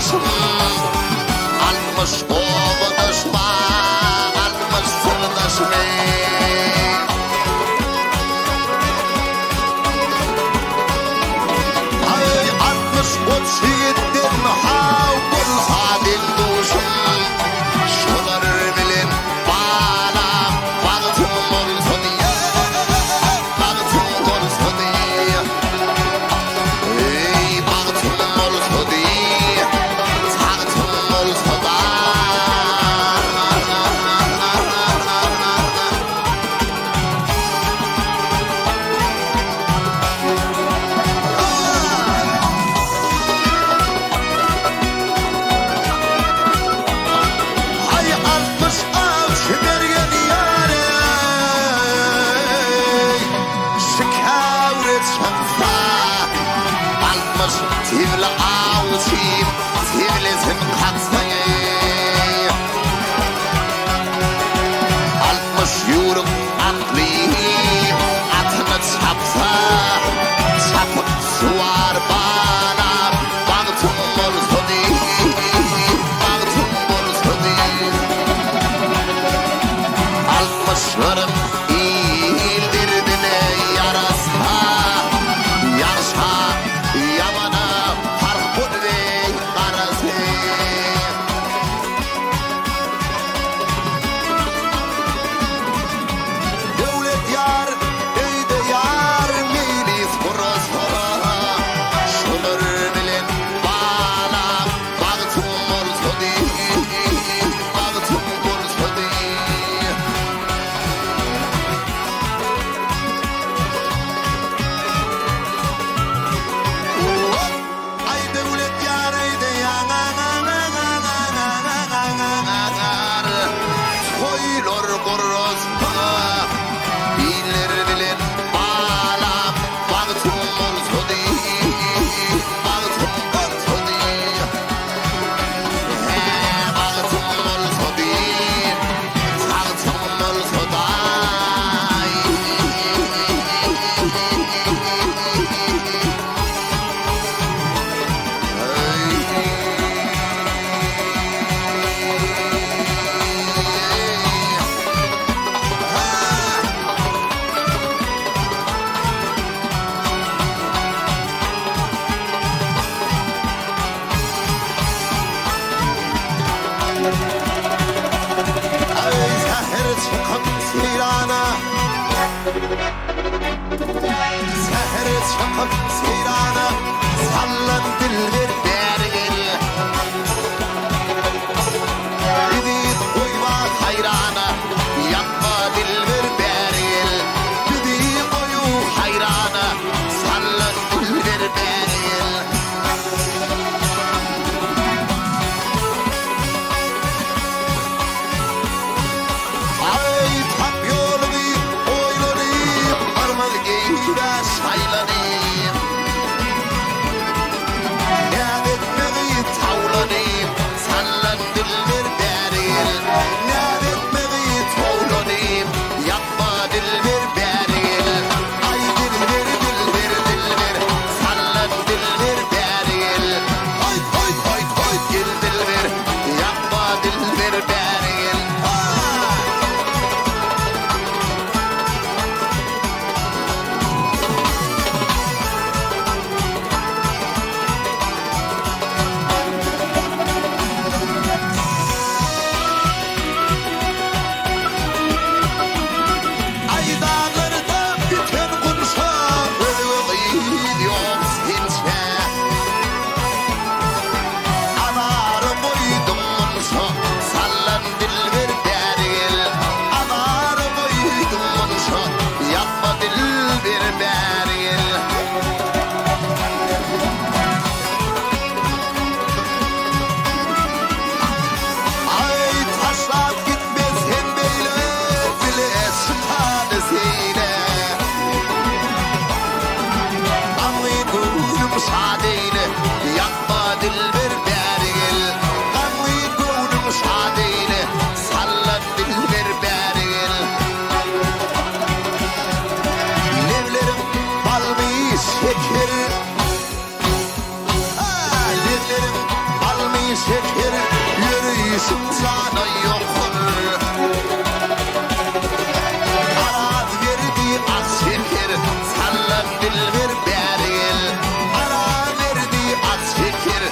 sırdaşım, almış kovduşma, almış sırdaşım. Ay almış o çiğittin havul hadin duşum, şular bilin bana bağıtım olsa diye, bağıtım olsa diye. Ey bağıtım olsa diye, bağıtım olsa da. Ay almış avcı bergen yâre, şikâvret şansa. Almış tivli avcıyım, tivlesim katsayı. Almış yürük atlıyım, atını çapsa, çapıp suvar bana. Bağıtım olsa değil, bağıtım olsa değil. Almışlarım ildirdine yarasa, yarışa yamana harpun ve karası. Devlet yar, eyde yar, milis burası. Şunur bilin bana, bağıtım olsa değil, bağıtım olsa değil. Ay devlet yar, eyde yar, soyulur kurosma, bilir bilin bana, bağıtım olsa değil, bağıtım olsa değil. Bağıtım olsa değil, bağıtım olsa da. Ay seher çıkıp seyrana, seher çıkıp seyrana, sallan dilber bergel. Bidit koyma hayrana, yapma dilber bergel. Bidit koyu hayrana, sallan dilber bergel. Ay tap yolunu oylanayım, armal giyde saylanayım. Niyad etmeyi tavlanayım, sallan dilber bergel. Niyad etmeyi tavlanayım, yapma dilber bergel. Ay dilber dilber dilber, sallan dilber bergel. Ay ay ay ay gel dilber, yapma dilber bergel. Ay dağlarda biten kumsal, ölüğü yok sinse. Avar koydum munsa, sallan dilber bergel. Avar koydum munsa, yapma dilber bergel. Ay taşlar gitmez hem böyle, bile sıtanesiyle. Anlayın müsaadeyle, yapma dilber bergel. Anlayın müsaadeyle, sallan dilber bergel. Levlerim balmi şeker, levlerim balmi çeker, yürüyüşüm sana yokur. Arat verdi az şeker, sallan dilber beril. Ara verdi az şeker,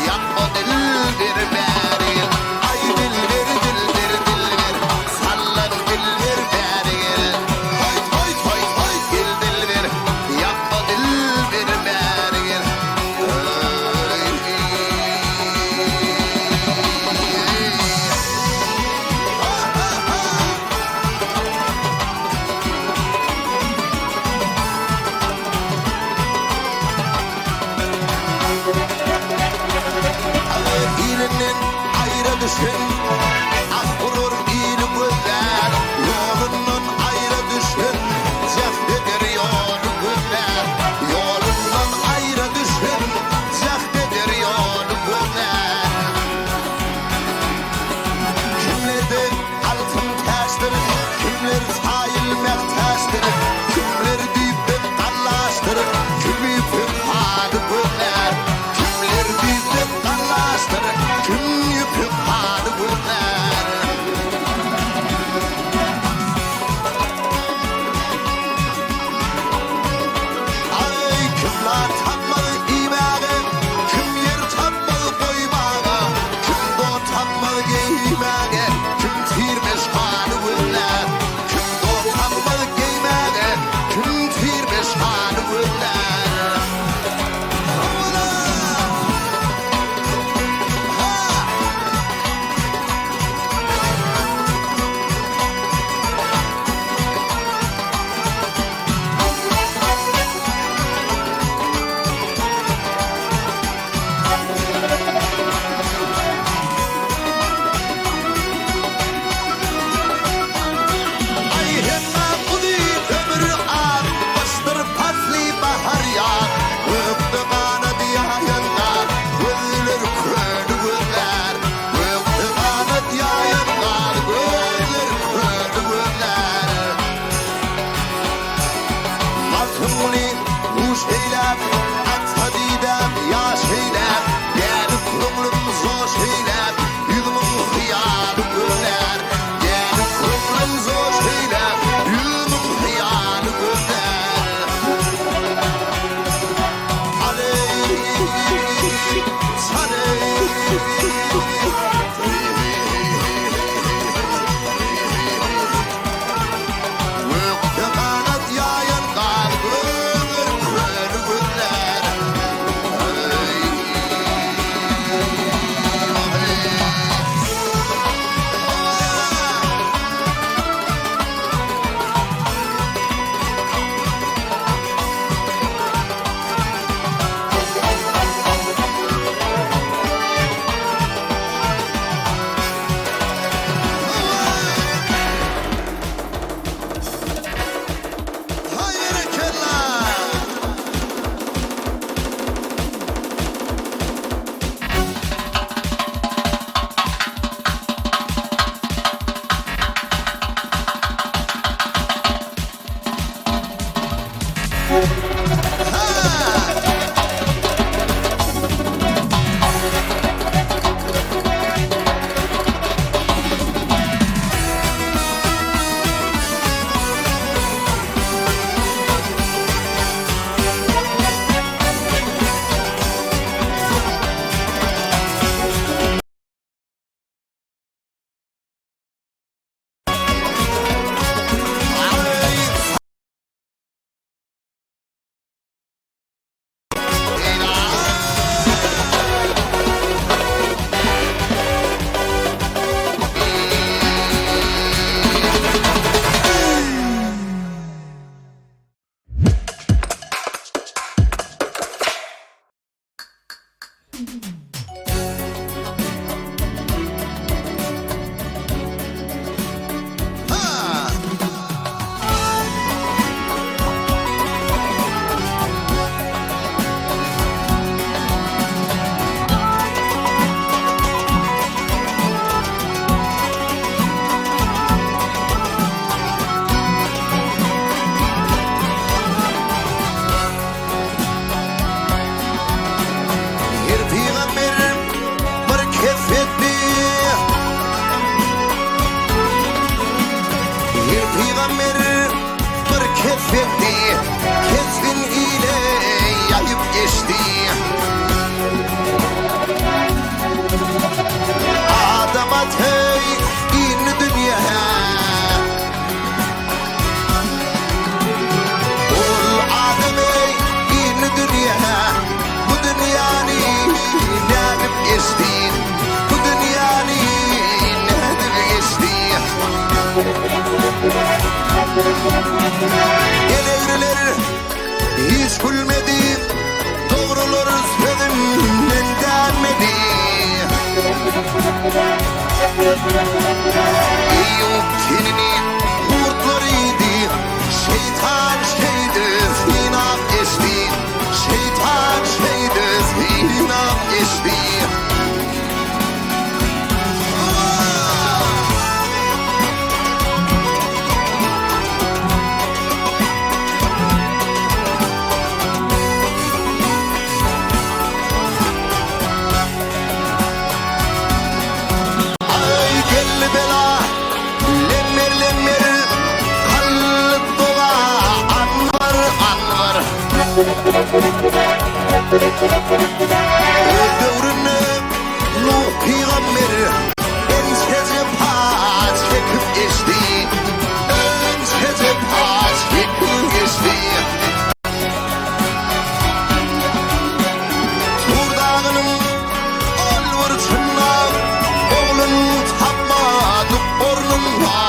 yapma dilber beril. Ay dilber, dilber, dilber, sallan dilber beril. Hay hay hay hay, gel dilber, yapma dilber beril. İyilinden ayrı düşen az vurur iyili gözler. Yolundan ayrı düşen cehdedir yolu gözler. Yolundan ayrı düşen cehdedir yolu gözler. Kimlerde altın taştır, kimler sayılmak taştır, kimler dipten kallaştır, kimi pükhadi gözler. Kimler dipten kallaştır, kimi pükhadi gözler. Ay kimler tapmadı imağı, kim yer tapmadı koymağı, kim do tapmadı giymağı, kim tirmez hali gözler. Kim do tapmadı giymağı, kim tirmez hali gözler. Ay hemma kudi ömrü an, bastır pasli bahar yar. Öptü bana diyayında, gözler kördü gözler. Öptü bana diyayında, gözler kördü gözler. Altınlı kuş eylem, at hadidem, yaş eylem. Gelip kırımlım zor eylem, yüzümün hıyarı gözler. Gelip kırımlım zor eylem, yüzümün hıyarı gözler. Aley, saley. Öptü bana diyayında, gözler kördü gözler. Hayır kella. Eğriler hiç gülmedi, doğrular sözümden gelmedi. İyiyim tenini kurtlarıydı, şeytan şeydi, zinam geçti. Şeytan şeydi, zinam geçti. Öldürünü Nuh peygamber enşece paç çekip geçti. Enşece paç çekip geçti. Turdağının olvur çınlar, oğlun tapmadı bornunla.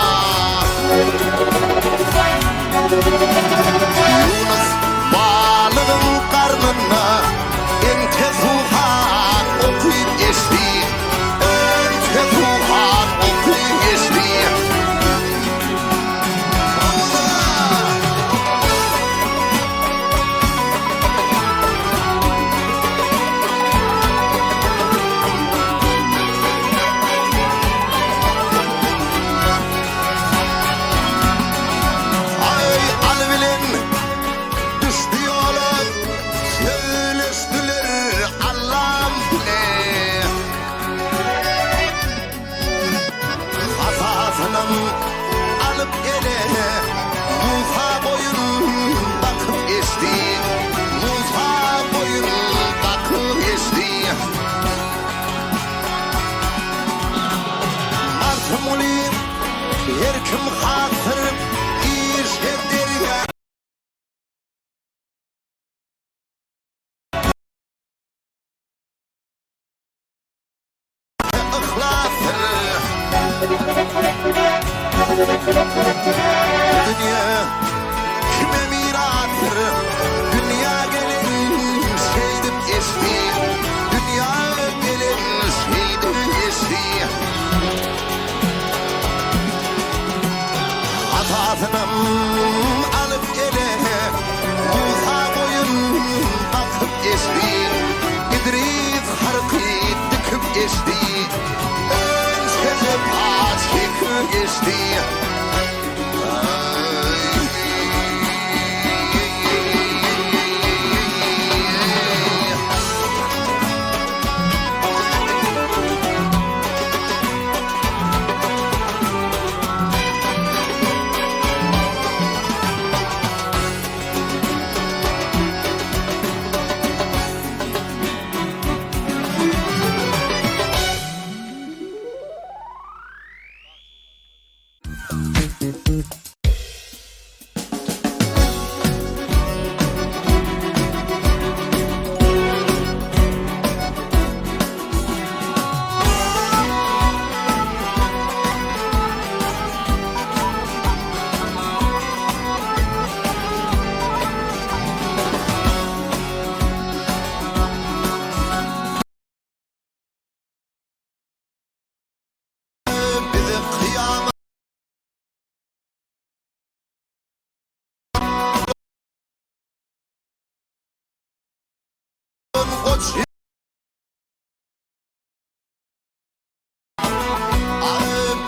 Yunus balığın karnına ente tuhan okuyup geçti. Ente tuhan okuyup geçti. Ay albilen düştü yola, söyleştiler Allah'ım bile. Kafasından alıp ele Musa boyun bakıp geçti. Musa boyun bakıp geçti. Martımuli her kim hatır iş ederge. Dünya kime mirattır? Dünya gelin şeydim geçti. Dünya gelin şeydim geçti. Hatasından alıp ele Musa boyun bakıp geçti. İdris harkı dikip geçti. Enşece paç çekip geçti. Bizi kıyamet koç.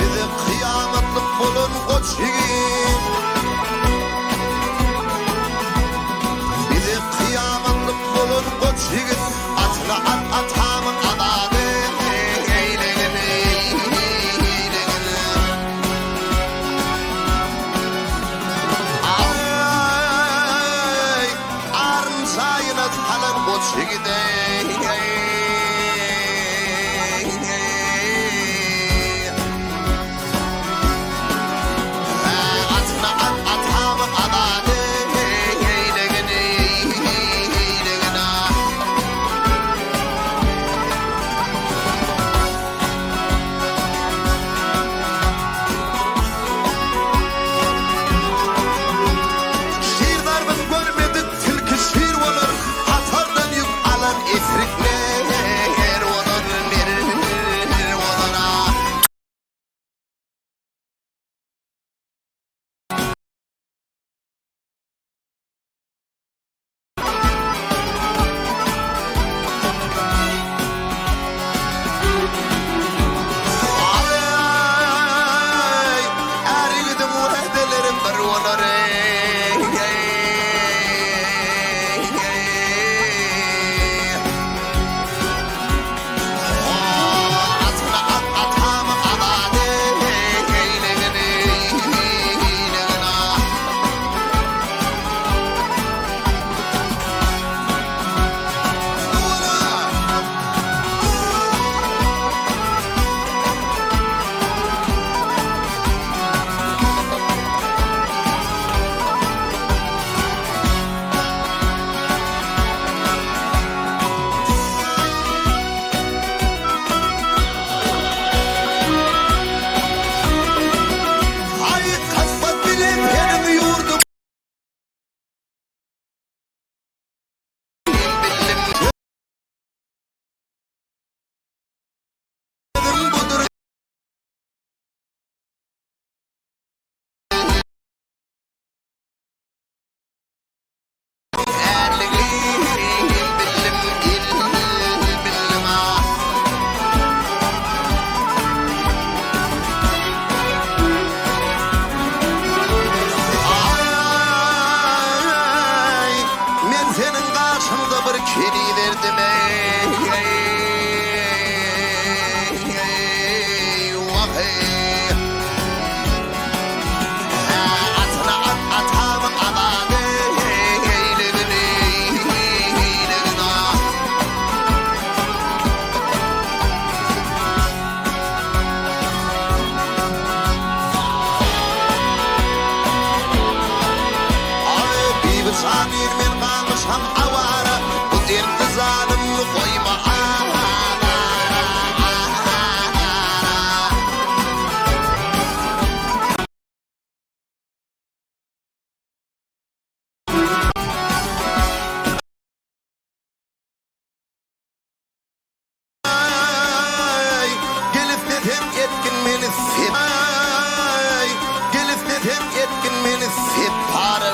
Bizi kıyametlik bulun koç yiğit. Bizi kıyametlik bulun koç yiğit. Atla at atamın anadı. Ay arın sayına talan koç yiğit. seni verdim Samir men kalmışam avara bu derdi zalimni koyma gelip dedim etkin beni sip gelip dedim etkin beni sip para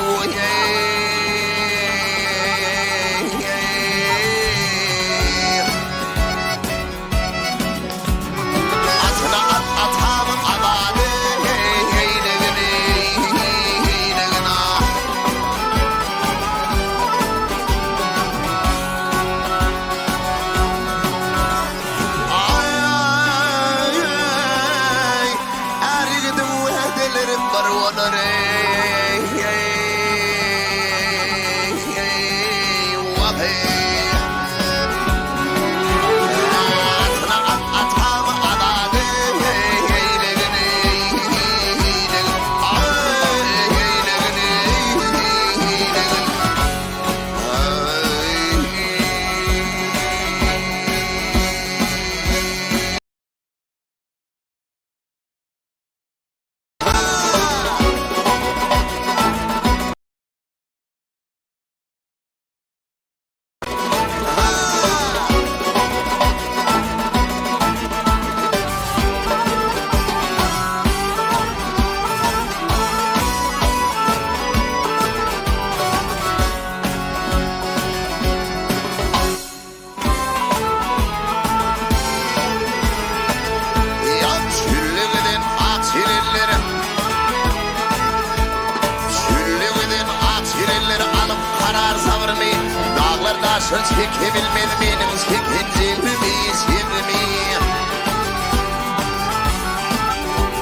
Dağlardaşın çekebilmedi benim çekeceğimi sirmi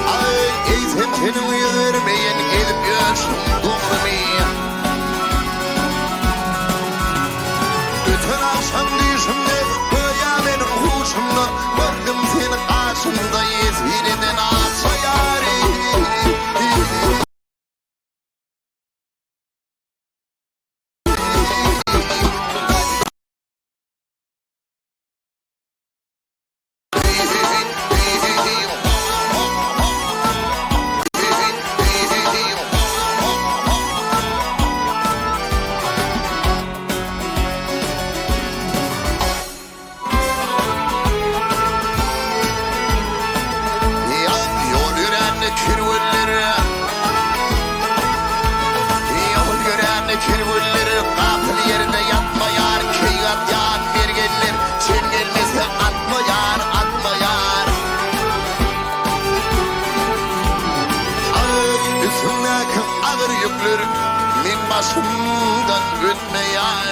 Ay eğitim kendimi yürümeyen edip görsün doğrumu Bütün akşam düşümde böyle benim huşumda Gördüm seni karşımda yeziriden atsa yâri Kirvulleri kapıl yerinde yatmayar Kıyat yar mergenler Sen gelmezse atmayar atmayar Ay üstündeki ağır yükler Min başımdan ötmeyar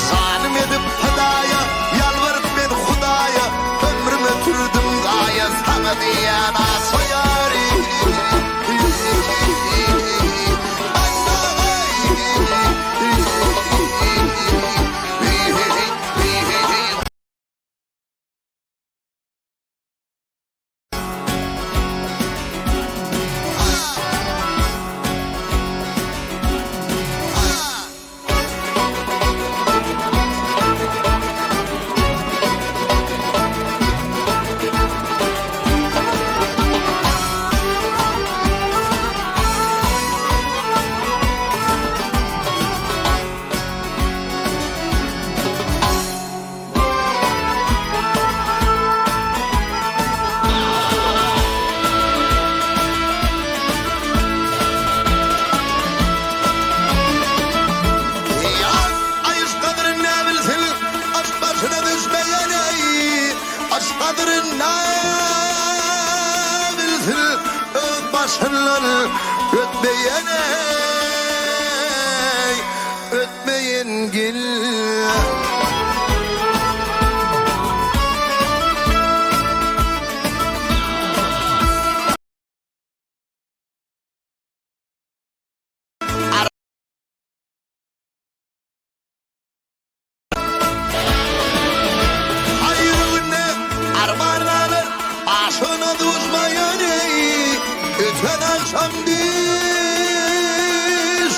Zalim edip hıdaya Yalvarıp ben Hudaya Ömrümü türdüm gaya Sana diyen asayari başından ötmeyene yengil.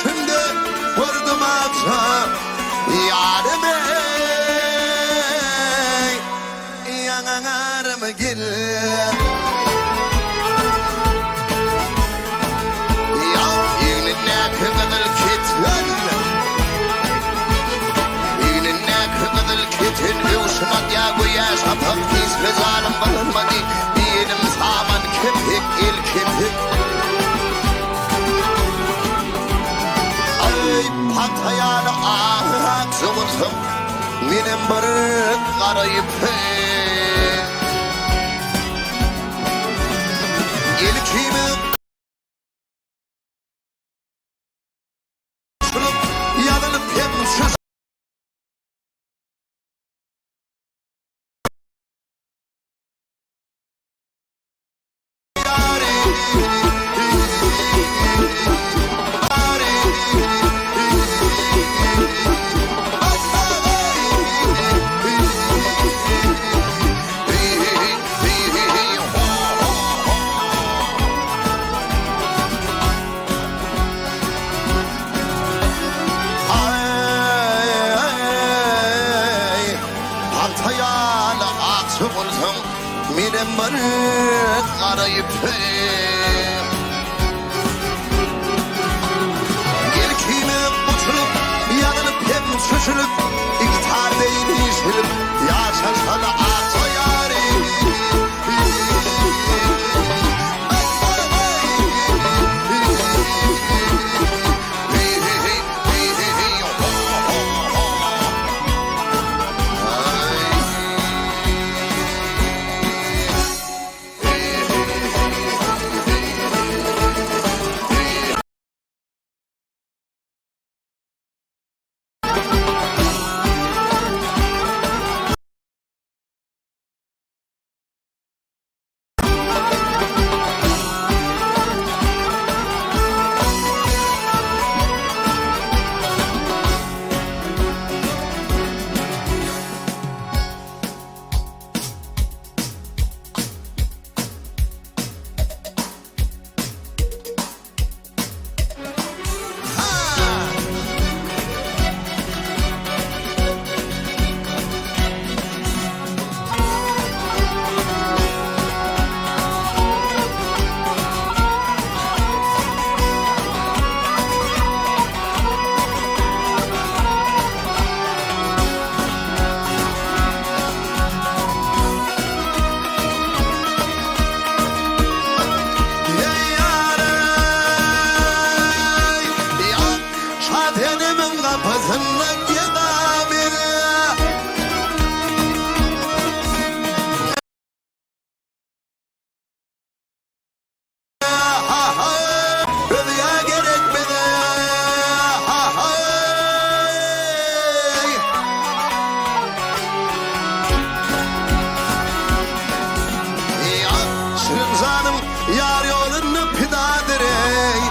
Şimdi vurdum akşam yarime yanarım gel. Ya yine kadar kitlen, yine kadar kitlen yuşuna ya goya şafak biz zalim bulmadı benim saman kepik el kepik. Hatayana ahak zıvırsın benim barık arayıp ilkimi sulup yanılıp hemsiz benim barık arayıp ilkimi uçurup yanılıp hem şaşırıp iki tardeyi değiştirip yaşasana atı yâri. Yar yolunu pidadır ey.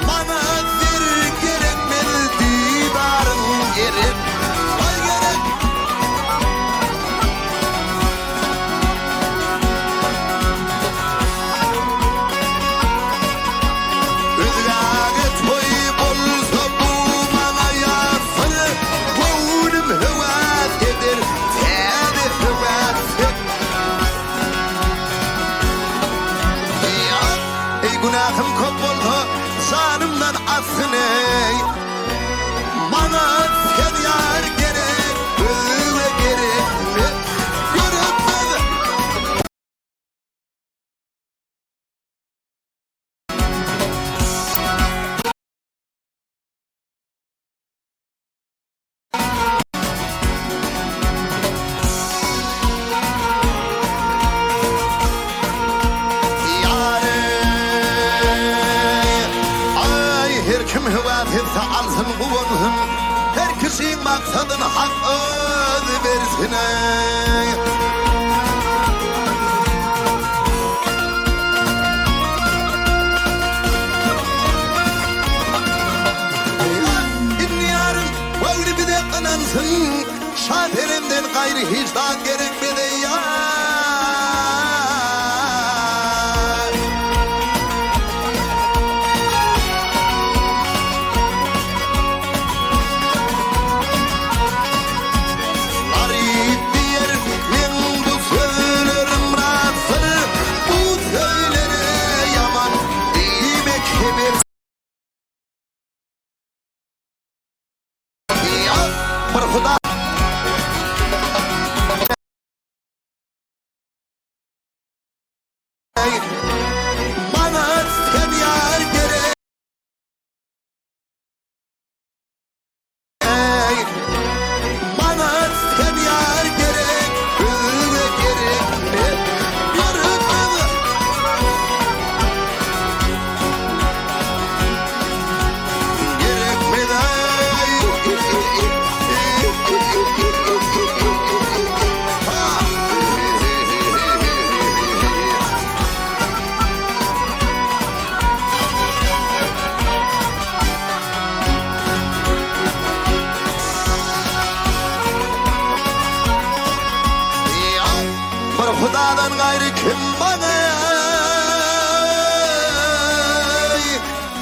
Bana bir gerekmeli didarın gerek. Ay gerek. Rüzgarı toy bolsa bu bana yasını. Boğunum hıvat gelir. Tedi hıvat gelir. Günahım kop oldu zanımdan atsın ey. Bana sen yar gerek, öyle gerek mi? Görünmez. Kim hıvat etse alsın bu olsun. kişinin maksadın hak özü versin ey. Valdi bir de kınansın, şaterimden gayrı hicdan gerekmedi ya. Arif diyer, men bu söylerim rastır, bu söylere yaman, demek kemir. Huda bana sen yar gerek, bana sen yar gerek, özüme gerek yarıklı gerekmeden Hudadan gayrı kim bana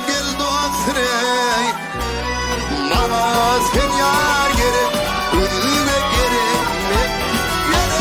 gel duasın ey. Bana sen yar gerek, özüme gerek gerekmeden